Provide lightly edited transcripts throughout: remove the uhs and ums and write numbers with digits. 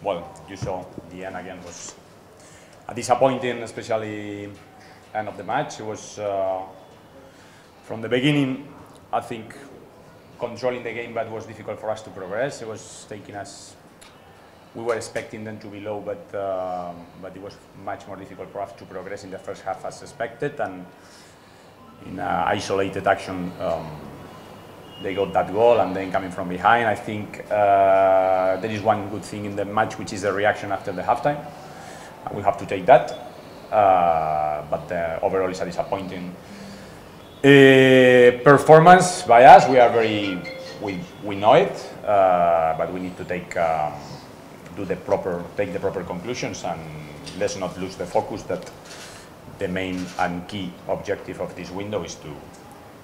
well, you saw the end again was a disappointing, especially end of the match. It was from the beginning, I think, controlling the game, but was difficult for us to progress. It was taking us. We were expecting them to be low, but it was much more difficult for us to progress in the first half as expected. And in an isolated action, they got that goal, and then coming from behind. I think there is one good thing in the match, which is the reaction after the halftime. We have to take that, but overall it's a disappointing performance by us. We are we know it, but we need to take the proper conclusions, and let's not lose the focus that the main and key objective of this window is to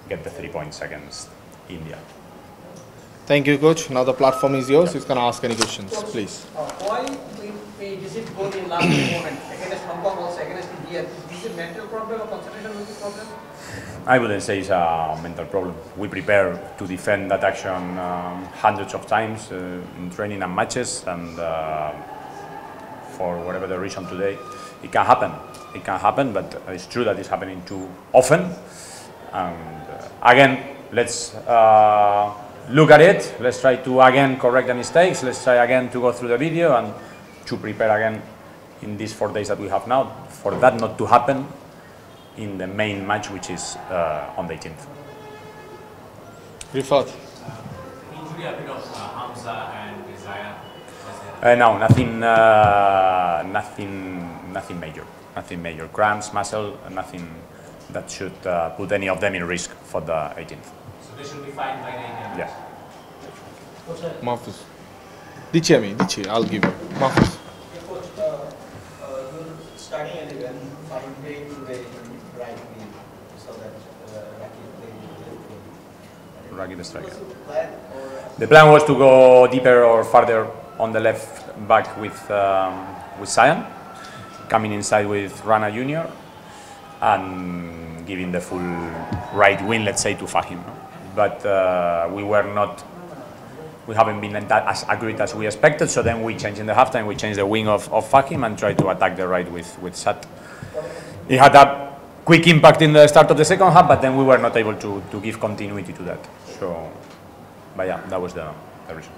get the 3 points against India. Thank you, Coach. Now the platform is yours. You can ask any questions, please. Why we visit goal in last moment against Hong Kong, also against India? Is it a mental problem or concentration problem? I wouldn't say it's a mental problem. We prepare to defend that action hundreds of times in training and matches, and for whatever the reason today, it can happen. It can happen, but it's true that it's happening too often. And again, let's look at it. Let's try to again correct the mistakes. Let's try again to go through the video and to prepare again in these 4 days that we have now for that not to happen in the main match, which is on the 18th. Rifat. Injury a bit of Hamza and Desire? No, nothing major. Nothing major. Cramps, muscle, nothing that should put any of them in risk for the 18th. So they should be fine by the Indian match? Yeah. Mahfouz. Dichi, I'll give you. Mahfouz. Coach, you're starting 11, playing today right wing, so that Raki the striker. What's the plan? The plan was to go deeper or farther on the left back with Sion, coming inside with Rana Junior, and giving the full right wing, let's say, to Fahim. But we haven't been that as accurate as we expected, so then we changed in the halftime, we changed the wing of Fahim and tried to attack the right with Sat. It had a quick impact in the start of the second half, but then we were not able to give continuity to that. So, but yeah, that was the reason.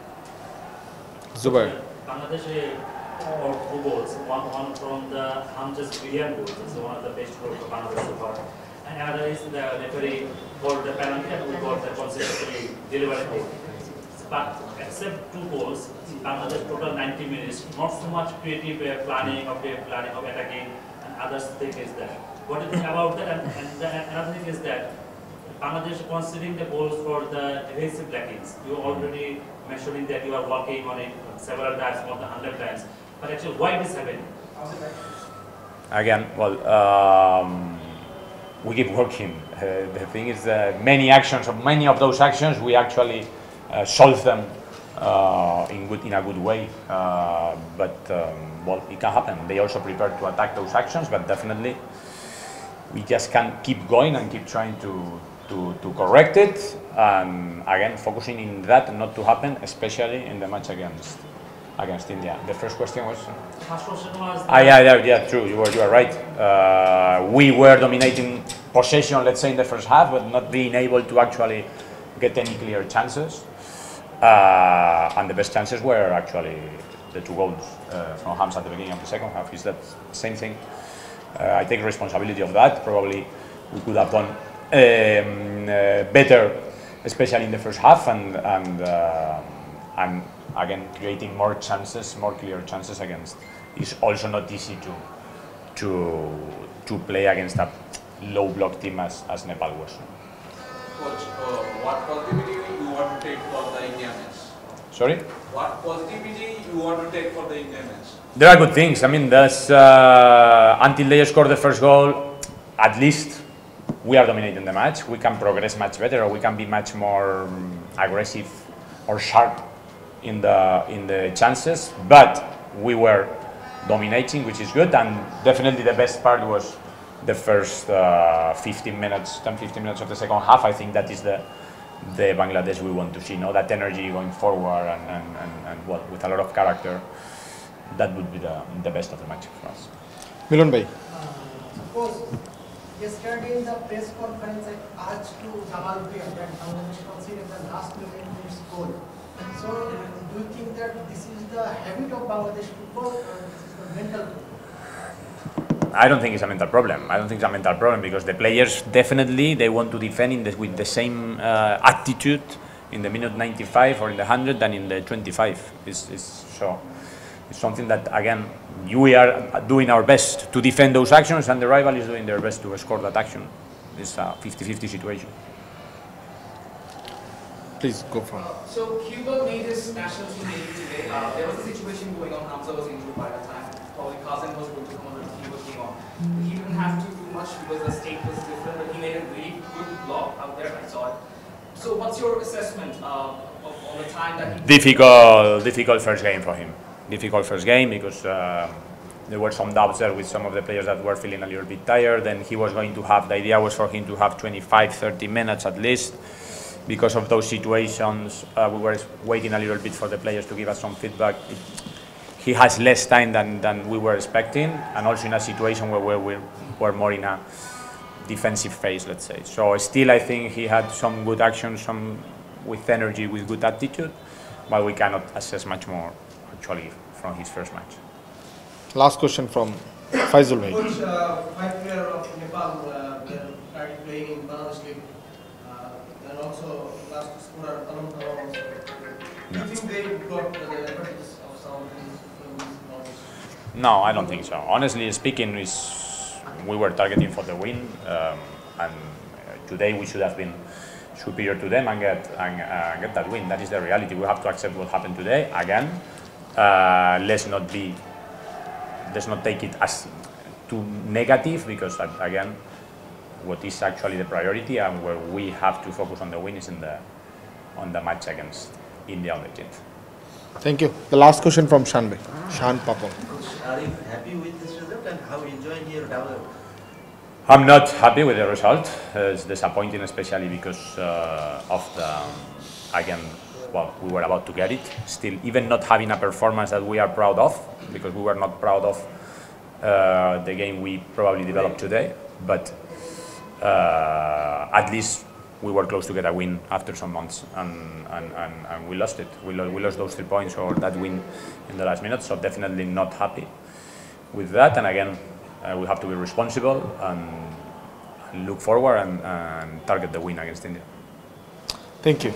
Zubair. Bangladesh or Khobor, one from the Hamza's brilliant goal, it's one of the best goals for Bangladesh so far. And another is the referee called the penalty and we got the consistently delivered goal. But except 2 goals, Bangladesh total 90 minutes, not so much creative planning of attacking, and others thing is that. What do you think about that? And another thing is that Bangladesh considering the goals for the defensive lackings. You already mentioning that you are working on it several times, more than 100 times. But actually, why this happening? Again, well, we keep working. The thing is that many of those actions, we actually solve them in a good way. Well, it can happen. They also prepare to attack those actions, but definitely we just can't keep going and keep trying to correct it, and again focusing in that not to happen, especially in the match against India. The first question was. Yeah, true. You are right. We were dominating possession, let's say, in the first half, but not being able to actually get any clear chances. And the best chances were actually the 2 goals from Hamza at the beginning of the second half. Is that same thing? I take responsibility of that. Probably we could have done better, especially in the first half, and again creating more chances, more clear chances against. It's also not easy to play against a low block team as Nepal was. Coach, what positivity you want to take for the India match? Sorry? What positivity you want to take for the India match? There are good things. I mean, there's until they score the first goal, at least we are dominating the match. We can progress much better, or we can be much more aggressive or sharp in the chances. But we were dominating, which is good, and definitely the best part was the first 10-15 minutes of the second half. I think that is the Bangladesh we want to see. That energy going forward and well, with a lot of character. that would be the best of the match for us. Milon bhai. Suppose yesterday in the press conference I asked to Jamal that Bangladesh conceded the last minute goal. So do you think that this is the habit of Bangladesh football or this is the mental problem? I don't think it's a mental problem. I don't think it's a mental problem because the players definitely they want to defend with the same attitude in the minute 95 or in the 100 than in the 25. So it's something that again we are doing our best to defend those actions and the rival is doing their best to score that action. It's a 50-50 situation. Please go for it. So Cuba made his national team debut today. There was a situation going on. Hamza was injured by the time. Probably Kazan was going to come on and Cuba came on. He didn't have to do much because the state was different, but he made a really good block out there. I saw it. So what's your assessment of the time that he... Difficult first game for him. Difficult first game because there were some doubts there with some of the players that were feeling a little bit tired. Then he was going to have, the idea was for him to have 25-30 minutes at least. Because of those situations, we were waiting a little bit for the players to give us some feedback. He has less time than we were expecting, and also in a situation where we were more in a defensive phase, let's say. So still, I think he had some good actions, some with energy, with good attitude, but we cannot assess much more, actually, from his first match. Last question from Faisal bhai. Coach, 5 players of Nepal started playing in Bangladesh League. And also last scorer Alon Kalam also. Do you think they got the advantage of some of these knowledge? No, I don't think so. Honestly speaking, we were targeting for the win, and today we should have been superior to them and get that win. That is the reality. We have to accept what happened today. Again, let's not take it as too negative because again, what is actually the priority and where we have to focus on the win is on the match against India on the 10th. Thank you. The last question from Shan bhai. Shan Papon. Are you happy with this result and how you enjoying your development? I'm not happy with the result. It's disappointing, especially because of the, again, well, we were about to get it. Still, even not having a performance that we are proud of, because we were not proud of the game we probably developed today. But at least we were close to get a win after some months, and we lost it. We lost those 3 points or that win in the last minute, so definitely not happy with that. And again, we have to be responsible and look forward and target the win against India. Thank you.